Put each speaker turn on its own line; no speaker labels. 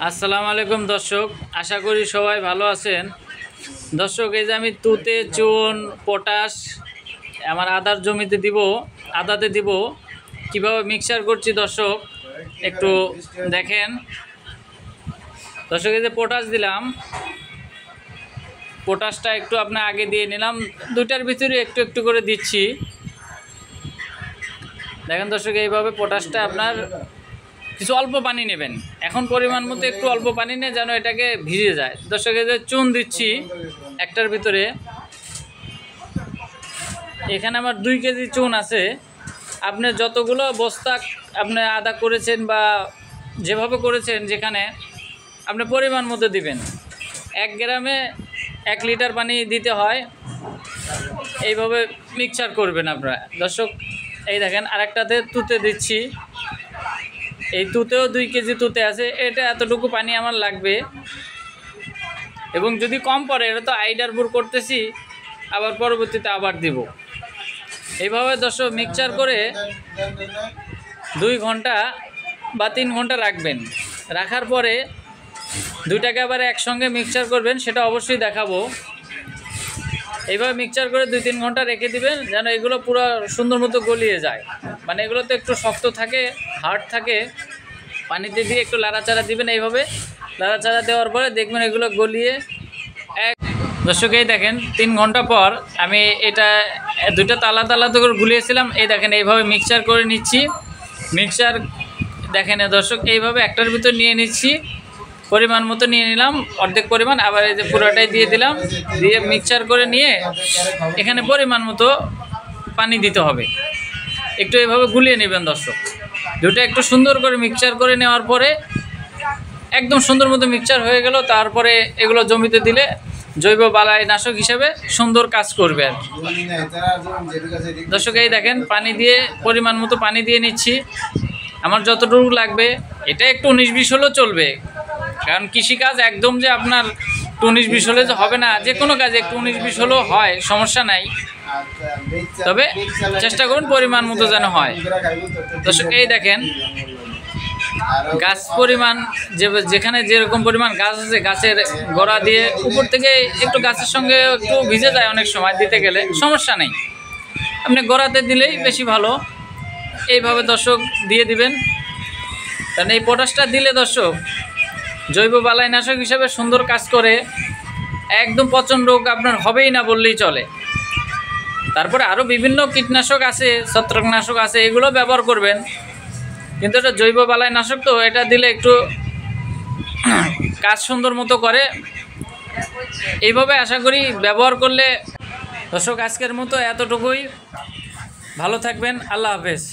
আসসালামু আলাইকুম দর্শক, আশা করি সবাই ভালো আছেন। দর্শক, এই যে আমি তুতে, চুন, পটাশ আমার আদার জমিতে দিব, আদাতে দিব, কিভাবে মিক্সার করছি দর্শক একটু দেখেন। দর্শক, এই যে পটাশ দিলাম, পটাশটা একটু আপনার আগে দিয়ে নিলাম, দুইটার ভিতরে একটু একটু করে দিচ্ছি। দেখেন দর্শক, এইভাবে পটাশটা আপনার কিছু অল্প পানি নেবেন, এখন পরিমাণ মতো একটু অল্প পানি নিয়ে যেন এটাকে ভিজে যায়। দর্শক, এই যে চুন দিচ্ছি একটার ভিতরে, এখানে আমার 2 কেজি চুন আছে। আপনি যতগুলো বস্তা আপনি আদা করেছেন বা যেভাবে করেছেন, যেখানে আপনি পরিমাণ মতো দিবেন। 1 গ্রামে 1 লিটার পানি দিতে হয়, এইভাবে মিক্সচার করবেন আপনারা। দর্শক, এই দেখেন আরেকটাতে তুতে দিচ্ছি, এই তুতেও 2 কেজি তুতে আছে, এটা এতটুকু পানি আমার লাগবে। এবং যদি কম পড়ে, এটা তো আইডার বুর করতেছি, আবার পরবর্তীতে আবার দিব। এইভাবে দর্শক মিক্সচার করে 2 ঘন্টা বা 3 ঘন্টা রাখবেন। রাখার পরে দুইটাকে আবার একসঙ্গে মিক্সচার করবেন, সেটা অবশ্যই দেখাবো। এইভাবে মিক্সচার করে 2-3 ঘন্টা রেখে দিবেন, যেন এগুলো পুরো সুন্দর মতো গলিয়ে যায়। মানে এগুলো তো একটু শক্ত থাকে, হার্ড থাকে। পানিতে দিয়ে একটু লাড়াচাড়া দিবেন, এইভাবে লাড়াচাড়া দেওয়ার পরে দেখবেন এগুলো গলিয়ে দর্শক, এই দেখেন 3 ঘন্টা পর আমি এটা দুইটা তালা করে গুলিয়েছিলাম। এই দেখেন এইভাবে মিক্সচার করে নিচ্ছি। মিক্সচার দেখেন দর্শক, এইভাবে একটার ভিতর নিয়ে নিচ্ছি, পরিমাণ মতো নিয়ে নিলাম, অর্ধেক পরিমাণ, আবার এই যে পুরোটাই দিয়ে দিলাম। দিয়ে মিক্সচার করে নিয়ে এখানে পরিমাণ মতো পানি দিতে হবে, একটু এইভাবে গুলিয়ে নেবেন দর্শক। দুটো একটু সুন্দর করে মিক্সচার করে নেওয়ার পরে একদম সুন্দর মতো মিক্সচার হয়ে গেল। তারপরে এগুলো জমিতে দিলে জৈব বালাইনাশক হিসেবে সুন্দর কাজ করবে আর কি। দর্শক, এই দেখেন পানি দিয়ে পরিমাণ মতো পানি দিয়ে নিচ্ছি, আমার যতটুকু লাগবে। এটা একটু 19-20 হলেও চলবে, কারণ কৃষিকাজ একদম যে আপনার 19-20 হলে যে হবে না, যে কোনো কাজে একটু 19-20 হলেও হয়, সমস্যা নাই। তবে চেষ্টা করুন পরিমাণ মতো যেন হয়। দর্শক, এই দেখেন গাছ পরিমাণ, যেখানে যেরকম পরিমাণ গাছ আছে, গাছের গোড়া দিয়ে উপর থেকে একটু গাছের সঙ্গে একটু ভিজে যায় অনেক সময়, দিতে গেলে সমস্যা নেই, আপনি গোড়াতে দিলেই বেশি ভালো। এইভাবে দর্শক দিয়ে দিবেন, কারণ এই পটাশটা দিলে দর্শক জৈব বালাইনাশক হিসাবে সুন্দর কাজ করে, একদম পচন রোগ আপনার হবেই না বললেই চলে। তারপরে আরও বিভিন্ন কীটনাশক আছে, ছত্রাকনাশক আছে, এগুলো ব্যবহার করবেন, কিন্তু এটা জৈব বালাইনাশক, তো এটা দিলে একটু কাজ সুন্দর মতো করে। এইভাবে আশা করি ব্যবহার করলে। দর্শক, আজকের মতো এতটুকুই, ভালো থাকবেন, আল্লাহ হাফেজ।